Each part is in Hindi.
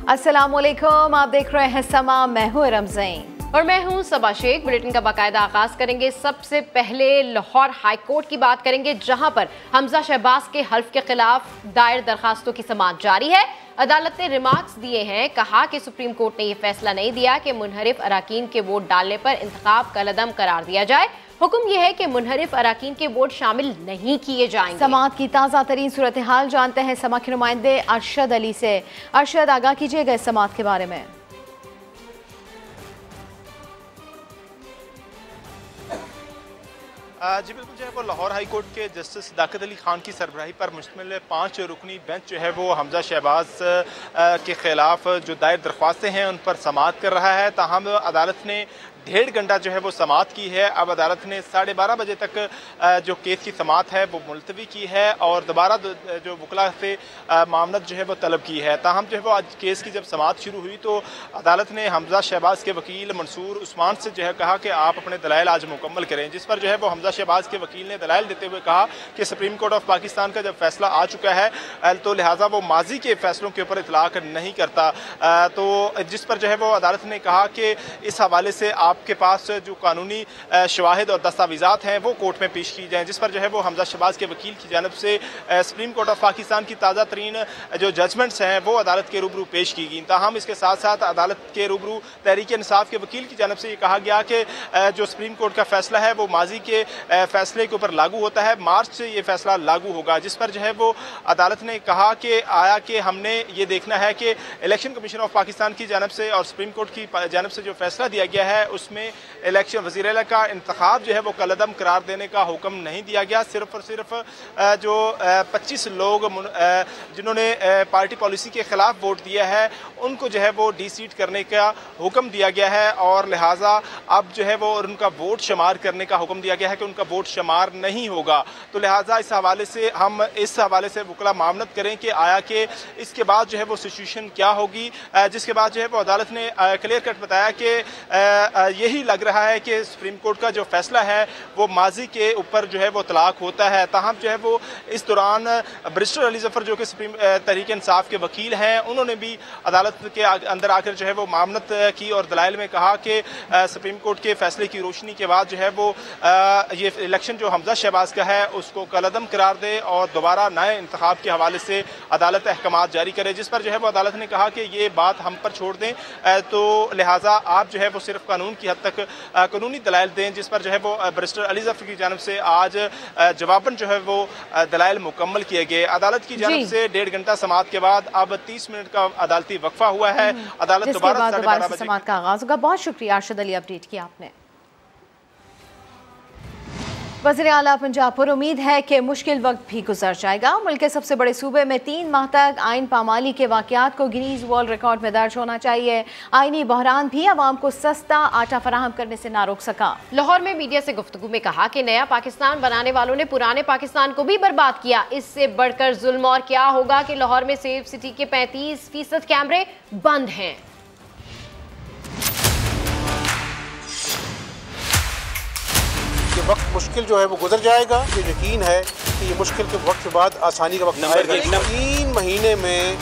अस्सलामुअलैकुम, आप देख रहे हैं समा, मैं हूं रमज़ीन और मैं हूं सबा शेख। बुलेटिन का बाकायदा आगाज करेंगे। सबसे पहले लाहौर हाई कोर्ट की बात करेंगे, जहां पर हमजा शहबाज के हल्फ के खिलाफ दायर दरखास्तों की समाअत जारी है। अदालत ने रिमार्क्स दिए हैं, कहा कि सुप्रीम कोर्ट ने यह फैसला नहीं दिया कि मुनहरिफ अराकीन के वोट डालने पर इंतखाब कलअदम करार दिया जाए। हुक्म यह है कि मुनहरिफ अराकीन के वोट शामिल नहीं किए जाएंगे। समाअत की ताज़ा तरीन सूरत हाल जानते हैं समा के नुमाइंदे अरशद अली से। अरशद, आगाह कीजिएगा इस समाअत के बारे में। जी बिल्कुल, जो है वो लाहौर हाई कोर्ट के जस्टिस सदाकत अली खान की सरबराही पर मुश्तमिल 5 रुकनी बेंच जो है वो हमजा शहबाज के खिलाफ जो दायर दरख्वास्तें हैं उन पर समाअत कर रहा है। ताहम अदालत ने 1.5 घंटा जो है वो समाअत की है। अब अदालत ने 12:30 बजे तक जो केस की समाअत है वो मुलतवी की है और दोबारा जो वकला से मामलत जो है वो तलब की है। ताहम जो है वो आज केस की जब समाअत शुरू हुई तो अदालत ने हमजा शहबाज के वकील मंसूर उस्मान से जो है कहा कि आप अपने दलाइल आज मुकम्मल करें, जिस पर जो है वो हमजा शहबाज के वकील ने दलाइल देते हुए कहा कि सुप्रीम कोर्ट ऑफ पाकिस्तान का जब फैसला आ चुका है तो लिहाजा वो माजी के फैसलों के ऊपर इतलाक नहीं करता। तो जिस पर जो है वो अदालत ने कहा कि इस हवाले से आपके पास जो कानूनी शवाहिद और दस्तावेज़ात हैं वो कोर्ट में पेश की जाएँ, जिस पर जो है वो हमजा शहबाज के वकील की जानब से सुप्रीम कोर्ट ऑफ पाकिस्तान की ताज़ा तरीन जो जजमेंट्स हैं वो अदालत के रूबरू पेश की गई। ताहम इसके साथ साथ अदालत के रूबरू तहरीक इंसाफ के वकील की जानब से ये कहा गया कि जो सुप्रीम कोर्ट का फैसला है वो माजी के फैसले के ऊपर लागू होता है, मार्च से ये फैसला लागू होगा। जिस पर जो है वो अदालत ने कहा कि आया कि हमने ये देखना है कि इलेक्शन कमीशन ऑफ पाकिस्तान की जानब से और सुप्रीम कोर्ट की जानब से जो फैसला दिया गया है उसमें इलेक्शन वज़ीर आला का इंतखाब जो है वो कलअदम करार देने का हुक्म नहीं दिया गया। सिर्फ और सिर्फ जो 25 लोग जिन्होंने पार्टी पॉलिसी के खिलाफ वोट दिया है उनको जो है वो डी-सीट करने का हुक्म दिया गया है और लिहाजा अब जो है वो उनका वोट शुमार करने का हुक्म दिया गया है कि उनका वोट शुमार नहीं होगा। तो लिहाजा इस हवाले से हम इस हवाले से वकला मामलत करें कि आया कि इसके बाद जो है वो सिचुएशन क्या होगी। जिसके बाद जो है वो अदालत ने क्लियर कट बताया कि यही लग रहा है कि सुप्रीम कोर्ट का जो फैसला है वो माजी के ऊपर जो है वो तलाक होता है। ताहम जो है वो इस दौरान बैरिस्टर अली जफर जो कि सुप्रीम तहरीक इंसाफ के वकील हैं उन्होंने भी अदालत के अंदर आकर जो है वो मामलत की और दलाइल में कहा कि सुप्रीम कोर्ट के फैसले की रोशनी के बाद जो है वो ये इलेक्शन जो हमजा शहबाज का है उसको कलअदम करार दे और दोबारा नए इंतखाब के हवाले से अदालत अहकामात जारी करे। जिस पर जो है वो अदालत ने कहा कि ये बात हम पर छोड़ दें, तो लिहाजा आप जो है वो सिर्फ कानून की हद तक कानूनी दलाइल दें। जिस पर जो है वो बैरिस्टर अली जफर की जानब से आज जवाबन जो है वो दलाइल मुकम्मल किए गए। अदालत की जानब से 1.5 घंटा समाअत के बाद अब 30 मिनट का अदालती वक्फा हुआ है। अदालत दोबारा समाअत का आगाज होगा। बहुत शुक्रिया अरशद अली, अपडेट किया आपने। वज़ीर आला पंजाब पर उम्मीद है कि मुश्किल वक्त भी गुजर जाएगा। मुल्क के सबसे बड़े सूबे में 3 माह तक आइन पामाली के वाक़यात को गिनीज वर्ल्ड रिकॉर्ड में दर्ज होना चाहिए। आइनी बहरान भी आवाम को सस्ता आटा फराहम करने से ना रोक सका। लाहौर में मीडिया से गुफ्तगू में कहा कि नया पाकिस्तान बनाने वालों ने पुराने पाकिस्तान को भी बर्बाद किया। इससे बढ़कर जुल्म और क्या होगा कि लाहौर में सेफ सिटी के 35% कैमरे बंद हैं। ये वक्त मुश्किल जो है वो गुजर जाएगा। ये यकीन है कि ये मुश्किल के वक्त के बाद आसानी का वक्त आएगा। 3 महीने में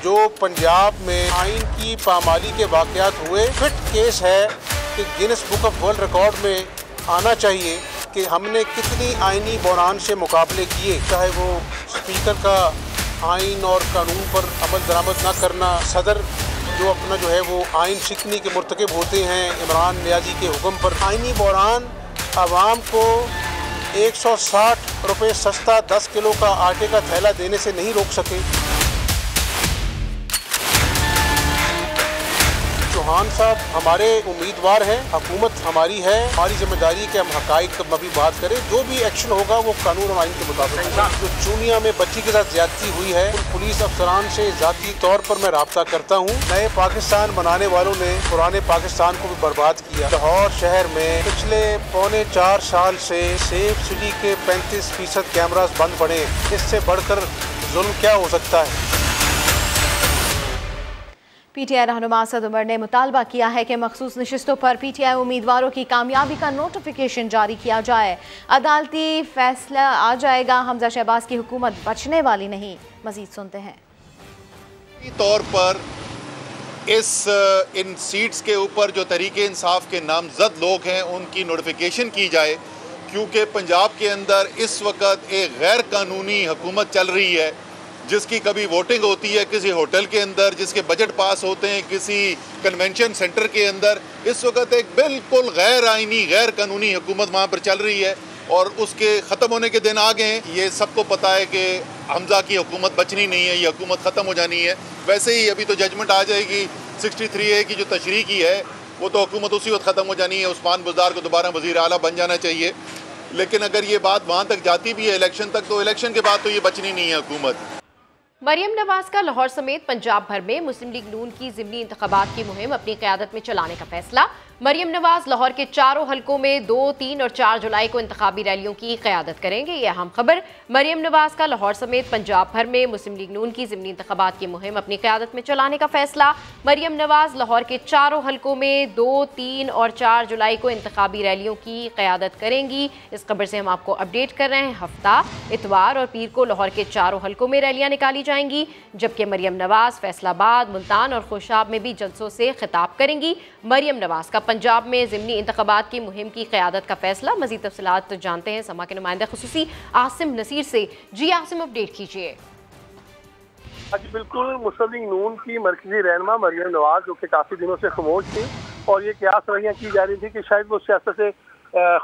जो पंजाब में आइन की पामाली के वाक़यात हुए, फिट केस है कि Guinness book of world record में आना चाहिए कि हमने कितनी आइनी बहरान से मुकाबले किए, चाहे वो स्पीकर का आइन और कानून पर अमल दरामद न करना, सदर जो अपना जो है वो आइन शिकनी के मुर्तकिब होते हैं इमरान नियाजी के हुक्म पर। आइनी बहरान आवाम को 160 रुपये सस्ता 10 किलो का आटे का थैला देने से नहीं रोक सके। चौहान साहब हमारे उम्मीदवार हैं, हुकूमत हमारी है, हमारी जिम्मेदारी कि हम हकाइक में भी बात करें। जो भी एक्शन होगा वो कानून और आइन के मुताबिक। जो चूनिया में बच्ची के साथ ज्यादती हुई है उन पुलिस अफसरान से ज़ाती तौर पर मैं रब्ता करता हूँ। नए पाकिस्तान बनाने वालों ने पुराने पाकिस्तान को भी बर्बाद किया। लाहौर शहर में पिछले 3.25 साल से सेफ सिटी के 35% कैमरास बंद पड़े। इससे बढ़कर जुल्म क्या हो सकता है। PTI रहनुमा असद उमर ने मुतालबा किया है कि मखसूस नशिस्तों पर PTI उम्मीदवारों की कामयाबी का नोटिफिकेशन जारी किया जाए। अदालती फैसला आ जाएगा, हमजा शहबाज की हुकूमत बचने वाली नहीं। मजीद सुनते हैं। तौर पर इन सीट्स के ऊपर जो तहरीक इंसाफ के नामजद लोग हैं उनकी नोटिफिकेशन की जाए, क्योंकि पंजाब के अंदर इस वक्त एक गैर कानूनी हुकूमत चल रही है जिसकी कभी वोटिंग होती है किसी होटल के अंदर, जिसके बजट पास होते हैं किसी कन्वेंशन सेंटर के अंदर। इस वक्त एक बिल्कुल गैर आइनी गैर कानूनी हुकूमत वहाँ पर चल रही है और उसके ख़त्म होने के दिन आ गए हैं। ये सबको पता है कि हमजा की हुकूमत बचनी नहीं है, ये हुकूमत ख़त्म हो जानी है। वैसे ही अभी तो जजमेंट आ जाएगी 63A की जो तशरीह की है वो तो हुकूमत उसी वक्त ख़त्म हो जानी है। उस्मान बुज़दार को दोबारा वज़ीर आला बन जाना चाहिए। लेकिन अगर ये बात वहाँ तक जाती भी है इलेक्शन तक, तो इलेक्शन के बाद तो ये बचनी नहीं है हुकूमत। मरियम नवाज का लाहौर समेत पंजाब भर में मुस्लिम लीग नून की ज़िमनी इंतखाबात की मुहिम अपनी क़यादत में चलाने का फैसला। मरियम नवाज लाहौर के चारों हलकों में 2, 3 और 4 जुलाई को इंतखाबी रैलियों की क़यादत करेंगे। ये अहम खबर। मरियम नवाज का लाहौर समेत पंजाब भर में मुस्लिम लीग नून की ज़िमनी इंतखाबात की मुहिम अपनी क़यादत में चलाने का फैसला। मरियम नवाज लाहौर के चारों हलकों में 2, 3 और 4 जुलाई को इंतखाबी रैलियों की क़यादत करेंगी। इस खबर से हम आपको अपडेट कर रहे हैं। हफ्ता, इतवार और पीर को लाहौर के चारों हलकों में रैलियां निकाली जाएंगी, जबकि मरियम नवाज फैसलाबाद, मुल्तान और खुशाब में भी जलसों से खिताब करेंगी। मरियम नवाज का पंजाब में ज़िमनी इंतखाबात की मुहिम की क़यादत का फैसला। मज़ीद तफ़सीलात जानते हैं समा के नुमाइंदा खुसूसी आसिम नसीर से। जी आसिम, अपडेट कीजिए। आज बिल्कुल मुस्लिम लीग नून की मरकजी रहनुमा मरियम नवाज जो कि काफ़ी दिनों से खामोश थी और ये क्या सवालियाँ की जा रही थी कि शायद वो सियासत से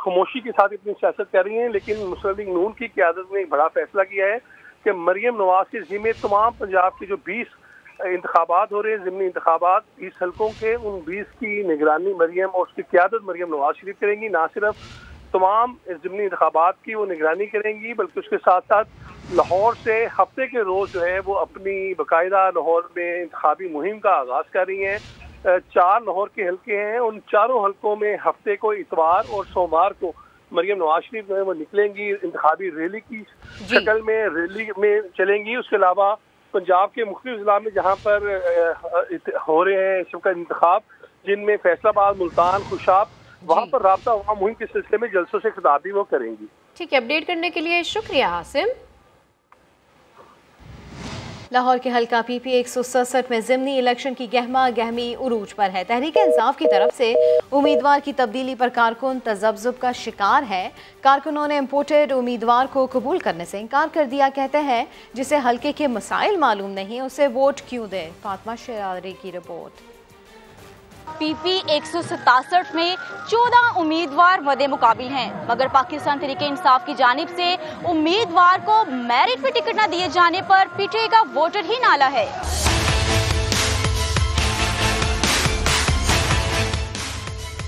खामोशी के साथ अपनी सियासत कर रही हैं, लेकिन मुस्लिम लीग नून की क़यादत ने एक बड़ा फैसला किया है कि मरियम नवाज के ज़िम्मे तमाम पंजाब के जो 20 इंतखाबात हो रहे हैं, ज़िमनी इंतखाबात 20 हलकों के, उन 20 की निगरानी मरियम और उसकी क़यादत मरियम नवाज शरीफ करेंगी। ना सिर्फ तमाम ज़िमनी इंतखाबात की वो निगरानी करेंगी बल्कि उसके साथ साथ लाहौर से हफ्ते के रोज़ जो है वो अपनी बाकायदा लाहौर में इंतखाबी मुहिम का आगाज़ कर रही हैं। 4 लाहौर के हलके हैं, उन चारों हलकों में हफ्ते को इतवार और सोमवार को मरियम नवाज शरीफ जो है वो निकलेंगी, इंतखाबी रैली की शक्ल में रैली में चलेंगी। उसके अलावा पंजाब के मुख्तलिफ जिला में जहाँ पर हो रहे हैं सबका इंतखाब, जिनमें फैसलाबाद, मुल्तान, खुशाब, वहाँ पर राब्ता अवाम मुहिम के सिलसिले में जलसों से खिताब भी वो करेंगी। ठीक है, अपडेट करने के लिए शुक्रिया आसिम। लाहौर के हल्का PP 167 में ज़िमनी इलेक्शन की गहमा गहमी उरूज पर है। तहरीक इंसाफ की तरफ से उम्मीदवार की तब्दीली पर कारकुन तजब्जुब का शिकार है। कारकुनों ने इम्पोर्टेड उम्मीदवार को कबूल करने से इनकार कर दिया। कहते हैं जिसे हल्के के मसाइल मालूम नहीं उसे वोट क्यों दे। फातिमा शरारी की रिपोर्ट। PP 167 में 14 उम्मीदवार मदे मुकाबिल हैं, मगर पाकिस्तान तहरीक इंसाफ की जानिब से उम्मीदवार को मेरिट में टिकट न दिए जाने पर पीटीआई का वोटर ही नाला है।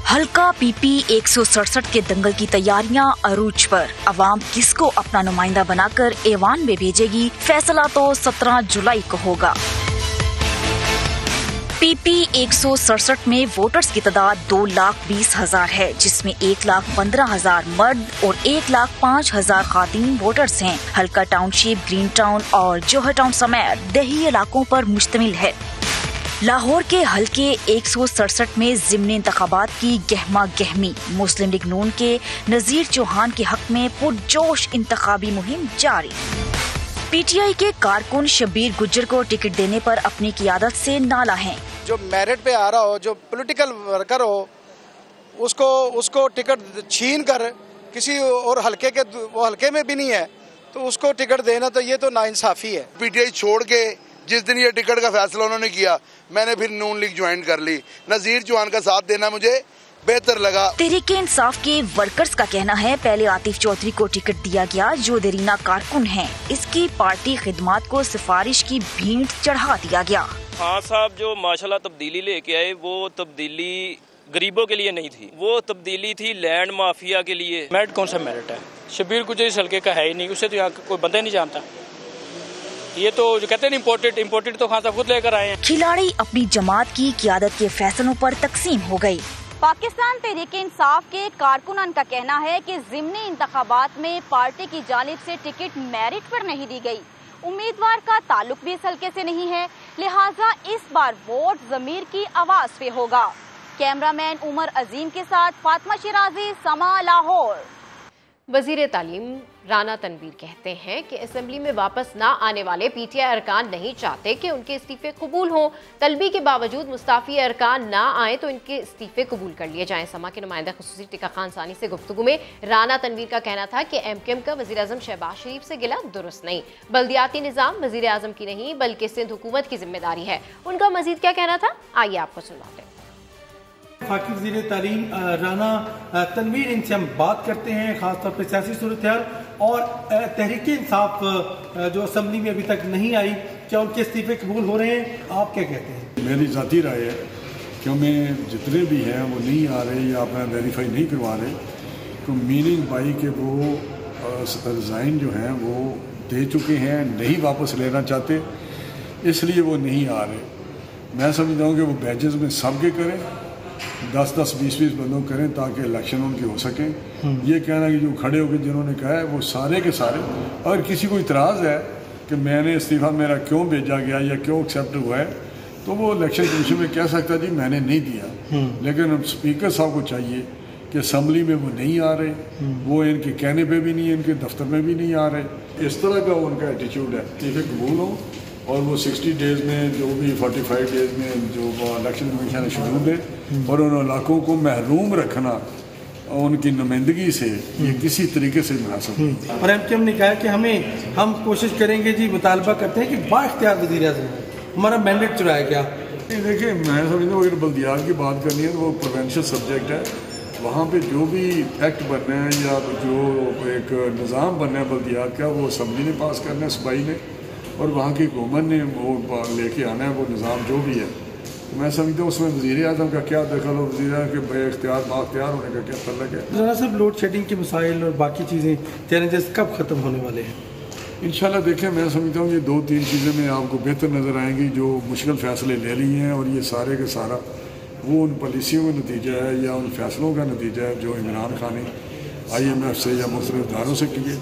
हल्का PP 167 के दंगल की तैयारियां अरूज पर। अवाम किसको अपना नुमाइंदा बनाकर ऐवान में भेजेगी, फैसला तो 17 जुलाई को होगा। PP 167 में वोटर्स की तादाद 2,20,000 है, जिसमें 1,15,000 मर्द और 1,05,000 खातीन वोटर्स हैं। हल्का टाउनशिप, ग्रीन टाउन और जोहर टाउन समेत देही इलाकों पर मुश्तमिल है। लाहौर के हल्के 167 में ज़िमनी इंतखाबात की गहमा गहमी। मुस्लिम लीग नून के नज़ीर चौहान के हक में पुरजोश इंतखाबी मुहिम जारी। पीटीआई के कारकुन शब्बीर गुज्जर को टिकट देने पर अपनी क़यादत से नाला हैं। जो मेरिट पे आ रहा हो, जो पॉलिटिकल वर्कर हो, उसको टिकट छीन कर किसी और हल्के के, वो हल्के में भी नहीं है तो उसको टिकट देना, तो ये तो नाइंसाफी है। पीटीआई छोड़ के जिस दिन ये टिकट का फैसला उन्होंने किया, मैंने फिर नून लीग ज्वाइन कर ली। नज़ीर चौहान का साथ देना मुझे बेहतर लगा। तहरीक इंसाफ के वर्कर्स का कहना है पहले आतिफ चौधरी को टिकट दिया गया जो देरीना कारकुन हैं। इसकी पार्टी खिदमात को सिफारिश की भीड़ चढ़ा दिया गया। हाँ साहब जो माशाल्लाह तब्दीली लेके आए, वो तब्दीली गरीबों के लिए नहीं थी, वो तब्दीली थी लैंड माफिया के लिए। मेरिट कौन सा मेरिट है? शब्बीर गुज्जर इस हल्के का है ही नहीं, उसे तो यहाँ कोई बंदा नहीं जानता। ये तो जो कहते हैं इम्पोर्टेड तो खान साहब खुद लेकर आए हैं। खिलाड़ी अपनी जमात की क़यादत के फैसलों पर तकसीम हो गयी। पाकिस्तान तहरीक इंसाफ के कारकुनान का कहना है कि ज़िमनी इंतखाबात में पार्टी की जानिब से टिकट मेरिट पर नहीं दी गई। उम्मीदवार का ताल्लुक भी इस हल्के से नहीं है, लिहाजा इस बार वोट ज़मीर की आवाज़ पे होगा। कैमरामैन उमर अजीम के साथ फातिमा शराजी, समा, लाहौर। वज़ीर तालीम राना तनवीर कहते हैं कि असेंबली में वापस ना आने वाले पीटीआई अरकान नहीं चाहते कि उनके इस्तीफे कबूल हों। तलबी के बावजूद मुस्ताफी अरकान ना आए तो इनके इस्तीफे कबूल कर लिए जाएं। समा के नुमाइंदा खुसूसी टिका खान सानी से गुफ्तगू में राना तनवीर का कहना था कि एमकेएम का वज़ीर आज़म शहबाज शरीफ से गिला दुरुस्त नहीं, बल्दियाती निज़ाम वज़ीर आज़म की नहीं बल्कि सिंध हुकूमत की जिम्मेदारी है। उनका मजीद क्या कहना था, आइए आपको सुनवाते हैं। वफाकी वज़ीर तालीम राना तनवीर, इनसे हम बात करते हैं ख़ासतौर पर सियासी सूरत हाल और तहरीक इंसाफ जो असम्बली में अभी तक नहीं आई, क्या उनके इस्तीफे कबूल हो रहे हैं? आप क्या कहते हैं? मेरी ज़ाती राय है कि हमें जितने भी हैं वो नहीं आ रहे या अपना वेरीफाई नहीं करवा रहे, तो मीनिंग बाई के वो रिज़ाइन जो हैं वो दे चुके हैं, नहीं वापस लेना चाहते, इसलिए वो नहीं आ रहे। मैं समझता हूँ कि वो बैचेस में सबके करें, 10-10, 20-20 बंदों करें ताकि इलेक्शन उनके हो सके। ये कहना कि जो खड़े होकर जिन्होंने कहा है वो सारे के सारे, अगर किसी को इतराज़ है कि मैंने इस्तीफ़ा मेरा क्यों भेजा गया या क्यों एक्सेप्ट हुआ है, तो वो इलेक्शन कमीशन में कह सकता जी मैंने नहीं दिया। लेकिन स्पीकर साहब को चाहिए कि असम्बली में वो नहीं आ रहे, वो इनके कहने पे भी नहीं, इनके दफ्तर में भी नहीं आ रहे। इस तरह का उनका एटीट्यूड है। इस्तीफे कबूल हो और वो 60 डेज़ में जो भी 45 डेज़ में जो इलेक्शन कमीशन ने शेड्यूल दे और उन इलाकों को महरूम रखना उनकी नुमाइंदगी से, ये किसी तरीके से मुनासिब नहीं। और एमकेएम ने कहा कि हम कोशिश करेंगे जी, मुतालबा करते हैं कि बाइख्तियार वज़ीर आज़म हमारा मैंडेट चुराया गया। देखिए, मैं समझता हूँ अगर बल्दियात की बात करनी है तो वो प्रोवेंशियल सब्जेक्ट है। वहाँ पे जो भी एक्ट बनना है या जो एक निज़ाम बनना है बल्दियात का, वो असम्बली ने पास करना है, सूबाई ने, और वहाँ की हुकूमत ने वो लेके आना है वो निज़ाम जो भी है। तो मैं समझता हूँ उसमें वज़ीर आज़म का क्या दखल हो, वज़ीर आज़म के बेख्तियार बाख्तियार होने का क्या तल्लुक़ है। ज़रा सब लोड शेडिंग के मसाइल और बाकी चीज़ें, चैलेंजेस कब ख़त्म होने वाले हैं? इंशाल्लाह देखें, मैं समझता हूँ ये 2-3 चीज़ें में आपको बेहतर नज़र आएंगी जो मुश्किल फ़ैसले ले रही हैं, और ये सारे का सारा वो उन पॉलिसियों का नतीजा है या उन फैसलों का नतीजा है जो इमरान खान ने IMF से या मुख्तलिफ इदारों से किए,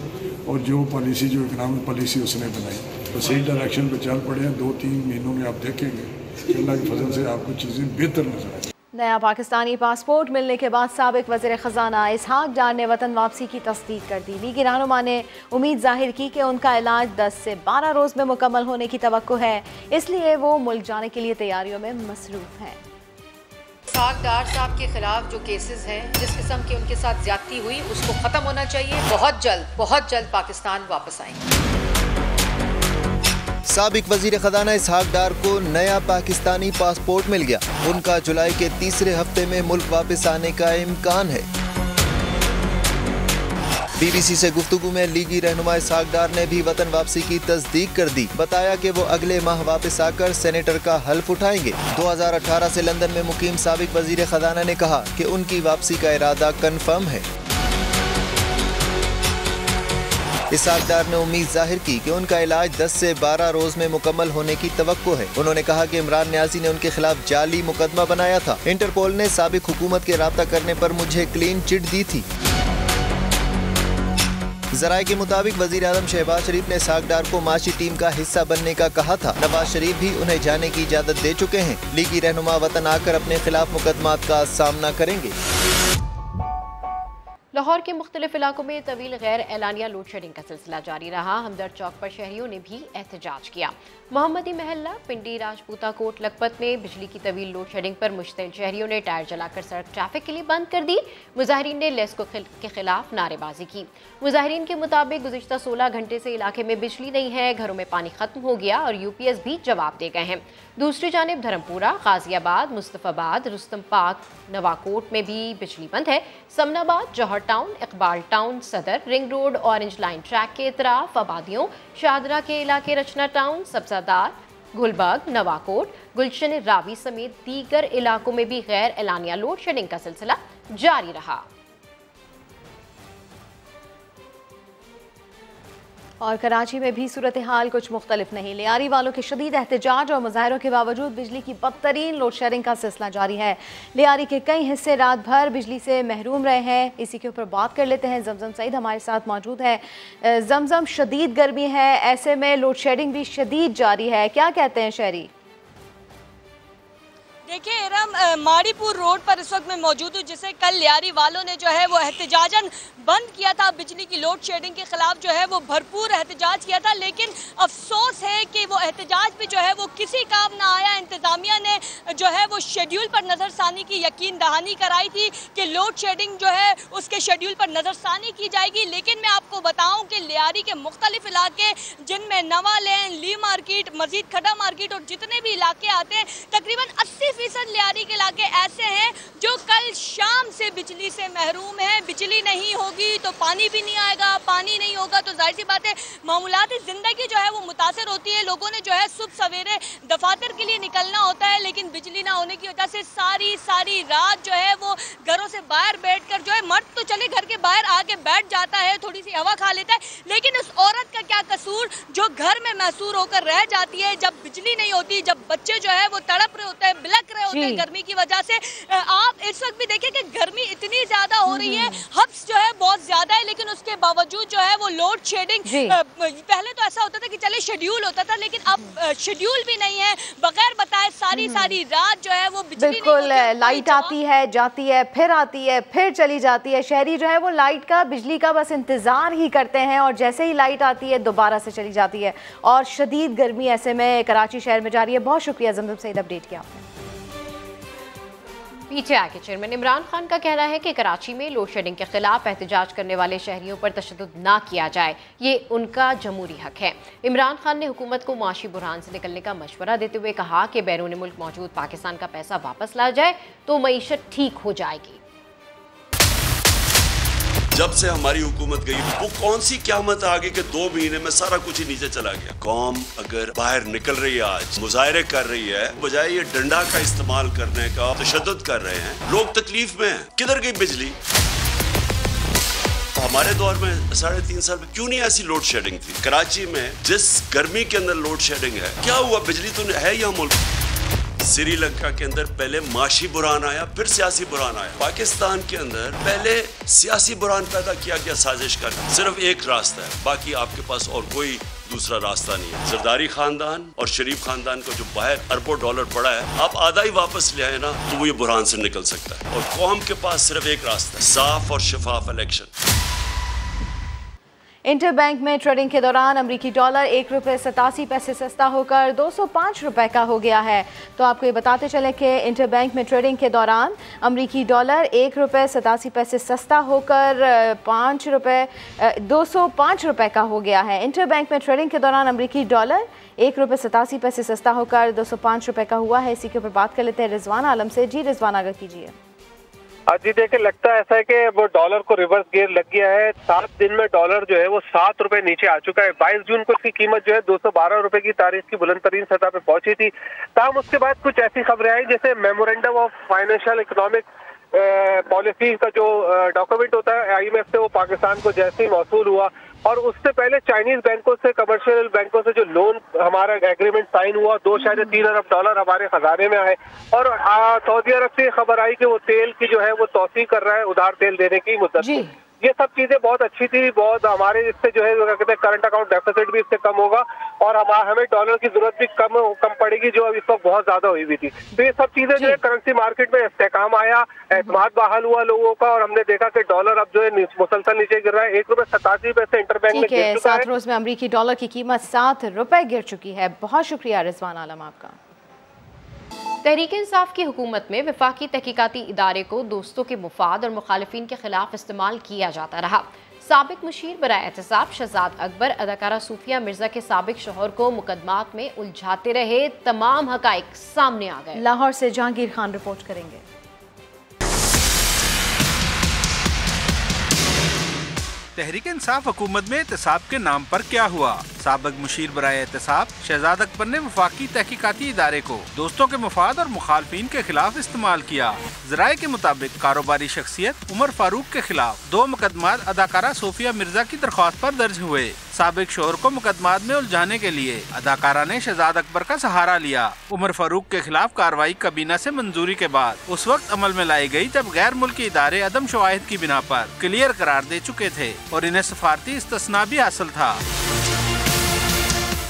और जो पॉलिसी जो इकनॉमिक पॉलिसी उसने बनाई तो सही डायरेक्शन पर चल पड़े हैं। 2-3 महीनों में आप देखेंगे अल्लाह के फजल से आपको चीज़ें बेहतर नजर आएंगी। नया पाकिस्तानी पासपोर्ट मिलने के बाद साबिक वज़ीर ख़जाना इसहाक डार ने वतन वापसी की तस्दीक कर दी। लीगी रहनुमा ने उम्मीद जाहिर की कि उनका इलाज 10 से 12 रोज़ में मुकम्मल होने की तवक्को है, इसलिए वो मुल्क जाने के लिए तैयारियों में मसरूफ़ हैं। इसहाक डार साहब के खिलाफ जो केसेस हैं, जिस किस्म की उनके साथ ज्यादती हुई, उसको खत्म होना चाहिए। बहुत जल्द पाकिस्तान वापस आएंगे। साबिक वजीर खजाना इसहाक डार को नया पाकिस्तानी पासपोर्ट मिल गया। उनका जुलाई के तीसरे हफ्ते में मुल्क वापस आने का इम्कान है। BBC से गुफ्तगू में लीगी रहनुमा इसहाक डार ने भी वतन वापसी की तस्दीक कर दी। बताया कि वो अगले माह वापस आकर सेनेटर का हल्फ उठाएंगे। 2018 से लंदन में मुकीम साबिक वजीर खजाना ने कहा कि उनकी वापसी का इरादा कन्फर्म है। इसहाक डार ने उम्मीद जाहिर की कि उनका इलाज 10 से 12 रोज में मुकम्मल होने की तवक्को है। उन्होंने कहा कि इमरान न्याजी ने उनके खिलाफ जाली मुकदमा बनाया था। इंटरपोल ने साबिक हुकूमत के राब्ता करने पर मुझे क्लीन चिट दी थी। ज़राए के मुताबिक वज़ीर आज़म शहबाज शरीफ ने इसहाक डार को माशी टीम का हिस्सा बनने का कहा था। नवाज शरीफ भी उन्हें जाने की इजाज़त दे चुके हैं। लीगी रहनुमा वतन आकर अपने खिलाफ मुकदमात का सामना करेंगे। लाहौर के मुख्तलिफ इलाकों में तवील गैर एलानिया लोड शेडिंग का सिलसिला जारी रहा। हमदर्द चौक पर शहरियों ने भी एहतजाज किया। मोहम्मदी महल्ला, पिंडी, राजपूता कोट, लखपत में बिजली की तवील लोड शेडिंग पर मुश्तिल शहरियों ने टायर जलाकर सड़क ट्रैफिक के लिए बंद कर दी। मुजाहिरीन ने लेस्को के खिलाफ नारेबाजी की। मुजाहिरीन के मुताबिक गुज़िश्ता 16 घंटे से इलाके में बिजली नहीं है, घरों में पानी खत्म हो गया और UPS भी जवाब दे गए हैं। दूसरी जानिब धर्मपुरा, गाजियाबाद, मुस्तफ़ाबाद, रुस्तम पाक, नवाकोट में भी बिजली बंद है। समनाबाद, जौहर टाउन, इकबाल टाउन, सदर, ring road, orange line track के इतराफ आबादियों, शाहदरा के इलाके, रचना टाउन, सब्जादार, गुलबर्ग, नवाकोट, गुलशन रावी समेत दीगर इलाकों में भी गैर एलानिया लोड शेडिंग का सिलसिला जारी रहा। और कराची में भी सूरत हाल कुछ मुख्तलिफ नहीं। लियारी वालों के शदीद एहतजाज और मुजाहरों के बावजूद बिजली की बदतरीन लोड शेडिंग का सिलसिला जारी है। लियारी के कई हिस्से रात भर बिजली से महरूम रहे हैं। इसी के ऊपर बात कर लेते हैं। जमजम सईद हमारे साथ मौजूद है। जमजम, शदीद गर्मी है, ऐसे में लोड शेडिंग भी शदीद जारी है, क्या कहते हैं शहरी? देखिए इरम, माड़ीपुर रोड पर इस वक्त मैं मौजूद हूँ, जिसे कल लियारी वालों ने जो है वो एहतजाजन बंद किया था। बिजली की लोड शेडिंग के खिलाफ जो है वो भरपूर एहतजाज किया था, लेकिन अफसोस है कि वो एहतजाज भी जो है वो किसी काम ना आया। इंतजामिया ने जो है वो शेड्यूल पर नज़रसानी की यकीन दहानी कराई थी कि लोड शेडिंग जो है उसके शेड्यूल पर नज़रसानी की जाएगी, लेकिन मैं आपको बताऊं कि लियारी के मुख्तलिफ इलाके जिनमें नवा लेन, ली मार्केट, मजीद खड्डा मार्केट और जितने भी इलाके आते हैं, तकरीबन 80% लियारी के इलाके ऐसे हैं जो कल शाम से बिजली से महरूम है। बिजली नहीं होगी तो पानी भी नहीं आएगा, पानी नहीं होगा तो जाहिर सी बात है मामूलाती ज़िंदगी जो है वो मुतासर होती है। लोगों ने जो है सुबह सवेरे दफातर के लिए निकलना होता है, लेकिन बिजली ना होने की वजह से सारी रात जो है वो घरों से बाहर बैठकर जो है, मर्द तो चले घर के बाहर आके बैठ जाता है, थोड़ी सी हवा खा लेता है, लेकिन उस औरत का क्या कसूर जो घर में महसूर होकर रह जाती है जब बिजली नहीं होती, जब बच्चे जो है वो तड़प रहे होते हैं, बिलक रहे होते हैं गर्मी की वजह से। आप इस वक्त भी देखिए कि गर्मी इतनी ज्यादा हो रही है, हब्स जो है बहुत ज्यादा है, लेकिन उसके बावजूद जो है वो लोड शेडिंग, पहले तो ऐसा होता था कि चले शेड्यूल होता था, लेकिन अब शेड्यूल भी नहीं है, बगैर बताए सारी रात जो है वो बिजली बिल्कुल लाइट आती है, जाती है, फिर आती है, फिर चली जाती है। शहरी जो है वो लाइट का, बिजली का बस इंतजार ही करते हैं, और जैसे ही लाइट आती है दोबारा से चली जाती है, और शदीद गर्मी ऐसे में कराची शहर में जारी है। बहुत शुक्रिया ज़मज़म सईद, अपडेट किया आपने। पीटीआई के चेयरमैन इमरान खान का कहना है कि कराची में लोड शेडिंग के खिलाफ एहतजाज करने वाले शहरियों पर तशद्दुद ना किया जाए, ये उनका जमहूरी हक है। इमरान खान ने हुकूमत को माशी बुरहान से निकलने का मशवरा देते हुए कहा कि बैरून मुल्क मौजूद पाकिस्तान का पैसा वापस ला जाए तो मईशत ठीक हो जाएगी। जब से हमारी हुकूमत गई वो कौन सी क़यामत आ गई कि 2 महीने में सारा कुछ ही नीचे चला गया। कौम अगर बाहर निकल रही है, आज मुजाहरे कर रही है, बजाय ये डंडा का इस्तेमाल करने का तशद्दुद कर रहे हैं, लोग तकलीफ में हैं। किधर गई बिजली? हमारे दौर में 3.5 साल में क्यों नहीं ऐसी लोड शेडिंग थी? कराची में जिस गर्मी के अंदर लोड शेडिंग है, क्या हुआ? बिजली तो है यहाँ मुल्क। श्रीलंका के अंदर पहले माशी बुरान आया, फिर सियासी बुरान आया। पाकिस्तान के अंदर पहले सियासी बुरान पैदा किया गया साजिश कर। सिर्फ एक रास्ता है, बाकी आपके पास और कोई दूसरा रास्ता नहीं है। जरदारी खानदान और शरीफ खानदान को जो बाहर अरबों डॉलर पड़ा है, आप आधा ही वापस ले आए ना तो वो ये बुरान से निकल सकता है। और कौम के पास सिर्फ एक रास्ता है, साफ और शफाफ इलेक्शन। इंटर बैंक में ट्रेडिंग के दौरान अमरीकी डॉलर 1 रुपये 87 पैसे सस्ता होकर 205 रुपये का हो गया है। तो आपको ये बताते चले कि इंटर बैंक में ट्रेडिंग के दौरान अमरीकी डॉलर 1 रुपये 87 पैसे सस्ता होकर 205 रुपये का हो गया है। इंटर बैंक में ट्रेडिंग के दौरान अमरीकी डॉलर 1 रुपये 87 पैसे सस्ता होकर 205 रुपये का हुआ है। इसी के ऊपर बात कर लेते हैं रिजवान आलम से। जी रिजवान, आगे कीजिए। जी देखिए, लगता है ऐसा है कि वो डॉलर को रिवर्स गियर लग गया है। 7 दिन में डॉलर जो है वो 7 रुपए नीचे आ चुका है। 22 जून को इसकी कीमत जो है 212 रुपए की तारीख की बुलंद तरीन सतह पे पहुंची थी। ताहम उसके बाद कुछ ऐसी खबरें आई जैसे memorandum of financial economic policy का जो डॉक्यूमेंट होता है IMF से, वो पाकिस्तान को जैसे ही मौसूल हुआ, और उससे पहले चाइनीज बैंकों से, कमर्शियल बैंकों से जो लोन हमारा एग्रीमेंट साइन हुआ, 2.3 अरब डॉलर हमारे खजाने में आए। और सऊदी अरब से खबर आई कि वो तेल की जो है वो तौसी कर रहा है, उधार तेल देने की मुद्दत। ये सब चीजें बहुत अच्छी थी, बहुत हमारे इससे जो है क्या कहते हैं करंट अकाउंट डेफिसिट भी इससे कम होगा, और हमें डॉलर की जरूरत भी कम पड़ेगी जो अब इस वक्त बहुत ज्यादा हुई हुई थी। तो ये सब चीजें जो है करेंसी मार्केट में इस्तेकाम आया, एतमाद बहाल हुआ लोगों का, और हमने देखा कि डॉलर अब जो है मुसलसल नीचे गिर रहा है। 1 रुपये 87 पैसे इंटरबैंक में गिर चुका है। 7 रोज में अमरीकी डॉलर की कीमत 7 रुपए गिर चुकी है। बहुत शुक्रिया रिजवान आलम आपका। तहरीक इंसाफ की हुकूमत में वफाकी तहकीकाती इदारे को दोस्तों के मुफाद और मुखालिफिन के खिलाफ इस्तेमाल किया जाता रहा। साबिक मुशीर बराए एहतसाब शहजाद अकबर अदाकारा सूफिया मिर्जा के साबिक शोहर को मुकदमात में उलझाते रहे, तमाम हकाइक सामने आ गए। लाहौर से जहांगीर खान रिपोर्ट करेंगे। तहरीक इंसाफ हुकूमत में एहतसाब के नाम पर क्या हुआ? साबिक मुशीर बराए एहतसाब शहजाद अकबर ने वफाकी तहकीकाती इदारे को दोस्तों के मुफाद और मुखालफिन के खिलाफ इस्तेमाल किया। ज़राए के मुताबिक कारोबारी शख्सियत उमर फारूक के खिलाफ 2 मुकदमात अदाकारा सूफिया मिर्जा की दरख्वास्त पर दर्ज हुए। साबिक शोहर को मुकदमात में उलझाने के लिए अदाकारा ने शहजाद अकबर का सहारा लिया। उमर फारूक के खिलाफ कार्रवाई काबीना से मंजूरी के बाद उस वक्त अमल में लाई गई जब गैर मुल्की इदारे अदम शवाहिद की बिना पर क्लियर करार दे चुके थे और इन्हें सफारती इस्तिस्ना भी हासिल था।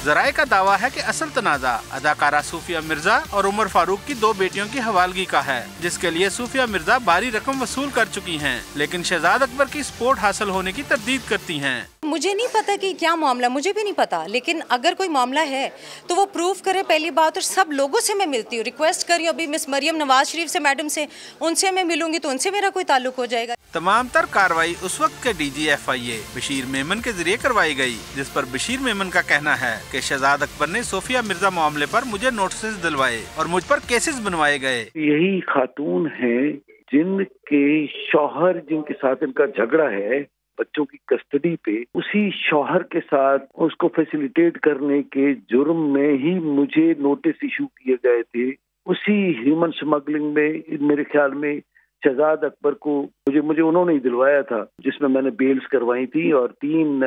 जराए का दावा है कि असल तनाज़ा अदाकारा सूफिया मिर्जा और उमर फारूक की 2 बेटियों की हवालगी का है, जिसके लिए सूफिया मिर्जा भारी रकम वसूल कर चुकी हैं, लेकिन शहजाद अकबर की सपोर्ट हासिल होने की तरदीद करती हैं। मुझे नहीं पता कि क्या मामला, मुझे भी नहीं पता, लेकिन अगर कोई मामला है तो वो प्रूफ करे पहली बात। और सब लोगों से मैं मिलती हूँ, रिक्वेस्ट कर रही हूँ, अभी मिस मरियम नवाज शरीफ से मैडम से, उनसे मैं मिलूंगी तो उनसे मेरा कोई ताल्लुक हो जाएगा। तमाम तर कार्रवाई उस वक्त के DG FIA बशीर मेमन के जरिए करवाई गई, जिस पर बशीर मेमन का कहना है कि शहजाद अकबर ने सूफिया मिर्जा मामले पर मुझे नोटिस दिलवाए और मुझ पर केसेस बनवाए गए। यही खातून है जिनके शौहर, जिनके साथ इनका झगड़ा है बच्चों की कस्टडी पे, उसी शौहर के साथ उसको फैसिलिटेट करने के जुर्म में ही मुझे नोटिस इशू किए गए थे। उसी ह्यूमन स्मगलिंग में मेरे ख्याल में शहजाद अकबर को मुझे उन्होंने ही दिलवाया था, जिसमें मैंने बेल्स करवाई थी और 3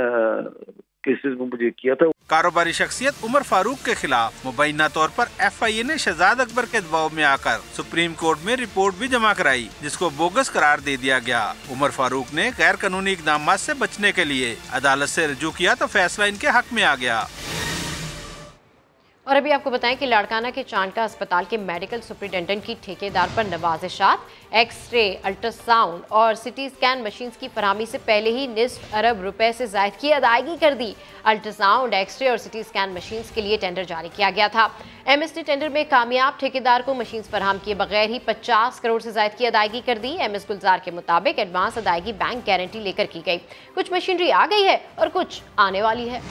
केसेस में मुझे किया था। कारोबारी शख्सियत उमर फारूक के खिलाफ मुबैना तौर पर FIA ने शहजाद अकबर के दबाव में आकर सुप्रीम कोर्ट में रिपोर्ट भी जमा कराई, जिसको बोगस करार दे दिया गया। उमर फारूक ने गैर कानूनी इकदाम से बचने के लिए अदालत से रुजू किया तो फैसला इनके हक में आ गया। और अभी आपको बताएं कि लाड़काना के चांडका अस्पताल के मेडिकल सुपरिटेंडेंट की ठेकेदार पर नवाजिशात, एक्सरे, अल्ट्रासाउंड और सिटी स्कैन मशीन्स की फरहमी से पहले ही निस्फ अरब रुपए से जायद की अदायगी कर दी। अल्ट्रासाउंड, एक्सरे और सिटी स्कैन मशीन्स के लिए टेंडर जारी किया गया था। MSD टेंडर में कामयाब ठेकेदार को मशीन्स फराहम किए बगैर ही 50 करोड़ से जायद की अदायगी कर दी। MS गुलजार के मुताबिक एडवांस अदायगी बैंक गारंटी लेकर की गई। कुछ मशीनरी आ गई है और कुछ आने वाली है।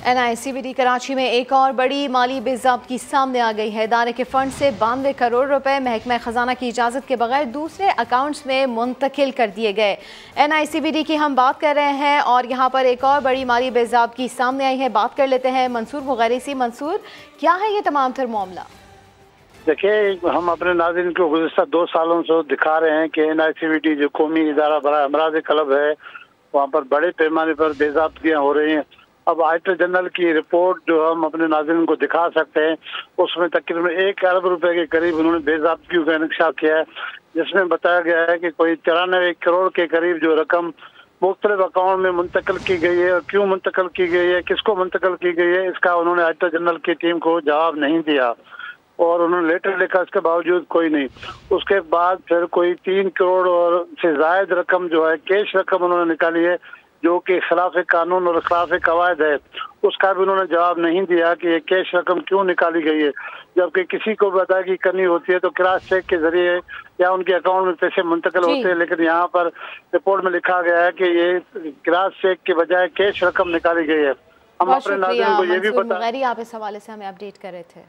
NICBD कराची में एक और बड़ी माली बेज़ाब्तगी सामने आ गई है। इदारे के फंड से 92 करोड़ रुपए महकमा खजाना की इजाज़त के बगैर दूसरे अकाउंट्स में मुंतकिल कर दिए गए। NICBD की हम बात कर रहे हैं और यहाँ पर एक और बड़ी माली बेज़ाब्तगी सामने आई है। बात कर लेते हैं मंसूर मुगैरी से। मंसूर, क्या है ये तमाम तर मामला? देखिए, हम अपने नाज़रीन को गुज़िश्ता 2 सालों से दिखा रहे हैं कि NICBD जो कौमी इदारा बड़ा अमराज कलब है, वहाँ पर बड़े पैमाने पर बेज़ाब्तगियाँ हो रही हैं। अब ऑडिटर जनरल की रिपोर्ट जो हम अपने नाज़रीन को दिखा सकते हैं, उसमें तकरीबन 1 अरब रुपए के करीब उन्होंने बेज़ाब्तगियों का इंकशाफ किया है, जिसमें बताया गया है कि कोई 93 करोड़ के करीब जो रकम मुख्तलिफ अकाउंट में मुंतकिल की गई है और क्यों मुंतकिल की गई है, किसको मुंतकिल की गई है, इसका उन्होंने ऑडिटर जनरल की टीम को जवाब नहीं दिया और उन्होंने लेटर लिखा, इसके बावजूद कोई नहीं। उसके बाद फिर कोई 3 करोड़ और से जायद रकम जो है कैश रकम उन्होंने निकाली है, जो कि खिलाफ कानून और खिलाफ कवायद है। उसका भी उन्होंने जवाब नहीं दिया कि ये कैश रकम क्यों निकाली गई है। जबकि किसी को भी अदायगी करनी होती है तो क्रॉस चेक के जरिए या उनके अकाउंट में पैसे मुंतकिल होते हैं, लेकिन यहाँ पर रिपोर्ट में लिखा गया है कि ये क्रॉस चेक के बजाय कैश रकम निकाली गई है। हम अपने नाज़रीन को ये भी बता, आप इस हवाले से हमें अपडेट कर रहे थे।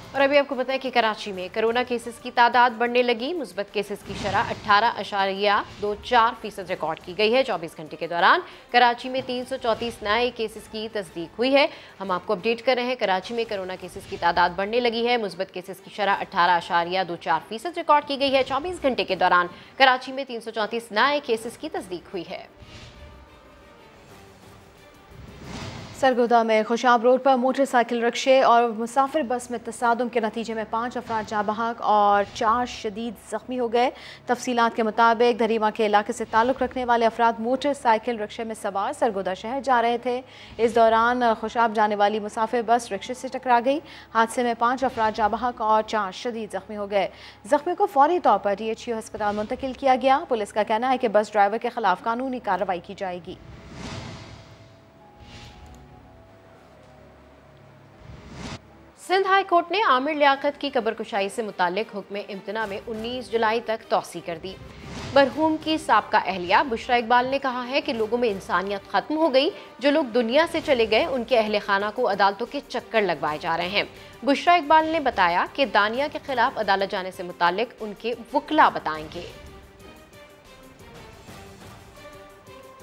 और अभी आपको बताएं कि कराची में कोरोना केसेस की तादाद बढ़ने लगी। मुस्बत केसेस की शरह 18.24% रिकॉर्ड की गई है। 24 घंटे के दौरान कराची में 334 नए केसेस की तस्दीक हुई है। हम आपको अपडेट कर रहे हैं, कराची में कोरोना केसेस की तादाद बढ़ने लगी है। मुस्बत केसेस की शरह 18.24% रिकॉर्ड की गई है। 24 घंटे के दौरान कराची में 334 नए केसेस की तस्दीक हुई है। सरगोदा में खुशाब रोड पर मोटरसाइकिल रिक्शे और मुसाफिर बस में तसादुम के नतीजे में 5 अफराद जाँ बहक और 4 शदीद ज़ख्मी हो गए। तफसीलात के मुताबिक धरीमा के इलाके से ताल्लुक़ रखने वाले अफराद मोटरसाइकिल रिक्शे में सवार सरगोदा शहर जा रहे थे। इस दौरान खुशाब जाने वाली मुसाफिर बस रिक्शे से टकरा गई। हादसे में 5 अफराद जाँ बहक और 4 शदीद ज़ख्मी हो गए। ज़ख्मी को फौरी तौर पर DHU अस्पताल मुंतकिल किया गया। पुलिस का कहना है कि बस ड्राइवर के खिलाफ कानूनी कार्रवाई की जाएगी। सिंध हाई कोर्ट ने आमिर लियाकत की कब्रकुशाई से मुतालिक हुक्म इम्तना में 19 जुलाई तक तौसी कर दी। मरहूम की साबका अहलिया बुशरा इकबाल ने कहा है कि लोगों में इंसानियत खत्म हो गई। जो लोग दुनिया से चले गए उनके अहले खाना को अदालतों के चक्कर लगवाए जा रहे हैं। बुशरा इकबाल ने बताया कि दानिया के खिलाफ अदालत जाने से मुतालिक उनके वकला बताएंगे।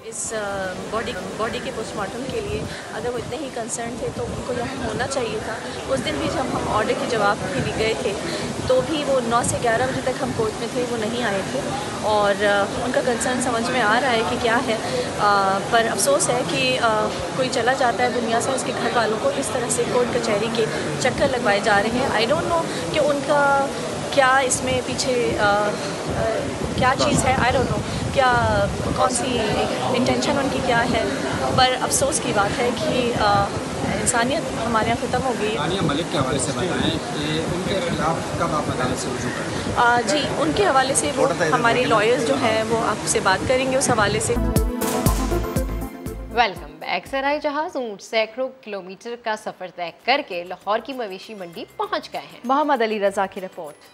इस बॉडी के पोस्टमार्टम के लिए अगर वो इतने ही कंसर्न थे तो उनको यहाँ होना चाहिए था। उस दिन भी जब हम ऑर्डर के जवाब के लिए गए थे तो भी वो 9 से 11 बजे तक हम कोर्ट में थे, वो नहीं आए थे और उनका कंसर्न समझ में आ रहा है कि क्या है। पर अफसोस है कि कोई चला जाता है दुनिया से, उसके घर वालों को इस तरह से कोर्ट कचहरी के चक्कर लगवाए जा रहे हैं। आई डोंट नो कि उनका क्या इसमें पीछे क्या चीज़ है, आई डोंट नो क्या कौन सी इंटेंशन उनकी क्या है, पर अफसोस की बात है कि इंसानियत हमारे यहाँ ख़त्म हो गई। आनिया मलिक के हवाले से बताएं कि उनके खिलाफ कब आप अदालत से रुजू करें? जी, उनके हवाले से वो हमारे लॉयर्स जो हैं वो आपसे बात करेंगे उस हवाले से। Welcome back. सराय जहाज ऊंट सैकड़ों किलोमीटर का सफर तय करके लाहौर की मवेशी मंडी पहुंच गए हैं। मोहम्मद अली रजा की रिपोर्ट।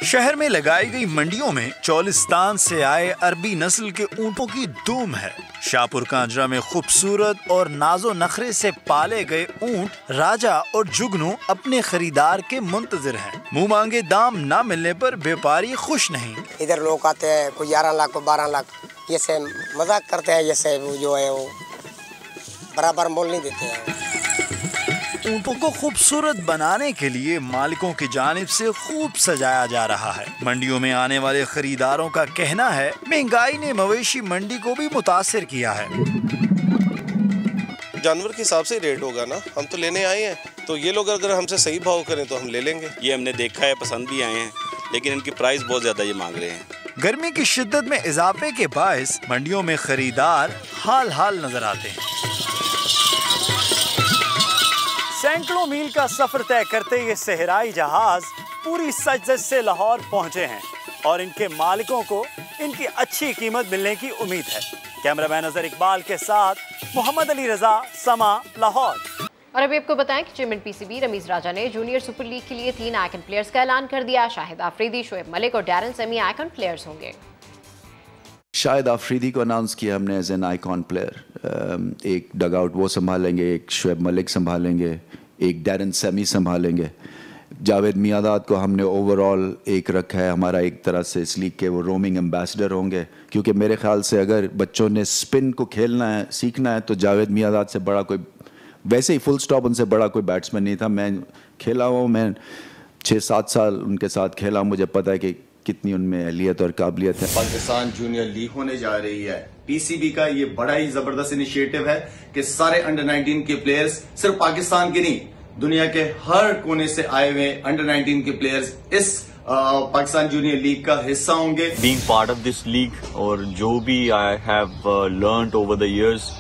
शहर में लगाई गई मंडियों में चौलिस्तान से आए अरबी नस्ल के ऊंटों की धूम है। शाहपुर कांजरा में खूबसूरत और नाजो नखरे से पाले गए ऊंट राजा और जुगनू अपने खरीदार के मुंतजिर हैं। मुंह मांगे दाम न मिलने पर व्यापारी खुश नहीं। इधर लोग आते हैं, कोई 11 लाख कोई 12 लाख, ये से मजाक करते हैं, जैसे वो जो है वो बराबर मोल नहीं देते हैं। ऊंटों को खूबसूरत बनाने के लिए मालिकों की जानिब से खूब सजाया जा रहा है। मंडियों में आने वाले खरीदारों का कहना है महंगाई ने मवेशी मंडी को भी मुतासिर किया है। जानवर के हिसाब से रेट होगा ना, हम तो लेने आए हैं, तो ये लोग अगर हमसे सही भाव करें तो हम ले लेंगे। ये हमने देखा है, पसंद भी आए हैं, लेकिन इनकी प्राइस बहुत ज्यादा ये मांग रहे हैं। गर्मी की शिद्दत में इजाफे के बायस मंडियों में खरीदार हाल नजर आते हैं। सैकड़ों मील का सफर तय करते ये सहराई जहाज पूरी सजदत से लाहौर पहुंचे हैं और इनके मालिकों को इनकी अच्छी कीमत मिलने की उम्मीद है। कैमरामैन अजहर इकबाल के साथ मोहम्मद अली रजा, समा, लाहौर। और अभी आपको बताएं कि चेयरमैन पीसीबी रमीज राजा ने जूनियर सुपर लीग के लिए 3 आइकन प्लेयर्स का ऐलान कर दिया। शाहिद आफरीदी, शोएब मलिक और डैरन सेमी आइकन प्लेयर्स होंगे। शाहिद आफरीदी को अनाउंस किया हमने एज एन आइकॉन प्लेयर। एक डगआउट वो संभालेंगे, एक शोएब मलिक संभालेंगे, एक डैरन सेमी संभालेंगे। जावेद मियादाद को हमने ओवरऑल एक रखा है हमारा एक तरह से इस लीग के वो रोमिंग एम्बेसडर होंगे, क्योंकि मेरे ख्याल से अगर बच्चों ने स्पिन को खेलना है, सीखना है, तो जावेद मियादाद से बड़ा कोई, वैसे ही फुल स्टॉप उनसे बड़ा कोई बैट्समैन नहीं था। मैं खेला हुआ, मैं 6-7 साल उनके साथ खेला, मुझे पता है कि कितनी उनमें अहलियत और काबिलियत है। पाकिस्तान जूनियर लीग होने जा रही है। पीसीबी का ये बड़ा ही जबरदस्त इनिशिएटिव है कि सारे अंडर 19 के प्लेयर्स, सिर्फ पाकिस्तान के नहीं, दुनिया के हर कोने से आए हुए अंडर 19 के प्लेयर्स इस पाकिस्तान जूनियर लीग का हिस्सा होंगे। Being part of this league और जो भी I have learned over the years,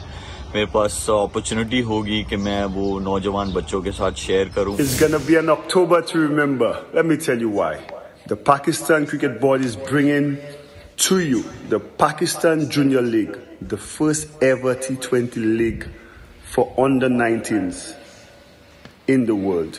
मेरे पास अपॉर्चुनिटी होगी कि मैं वो नौजवान बच्चों के साथ शेयर करूं। It's gonna be an October to remember. Let me tell you why. The Pakistan Cricket Board is bringing to you the Pakistan Junior League, the first ever T20 league for under 19s in the world.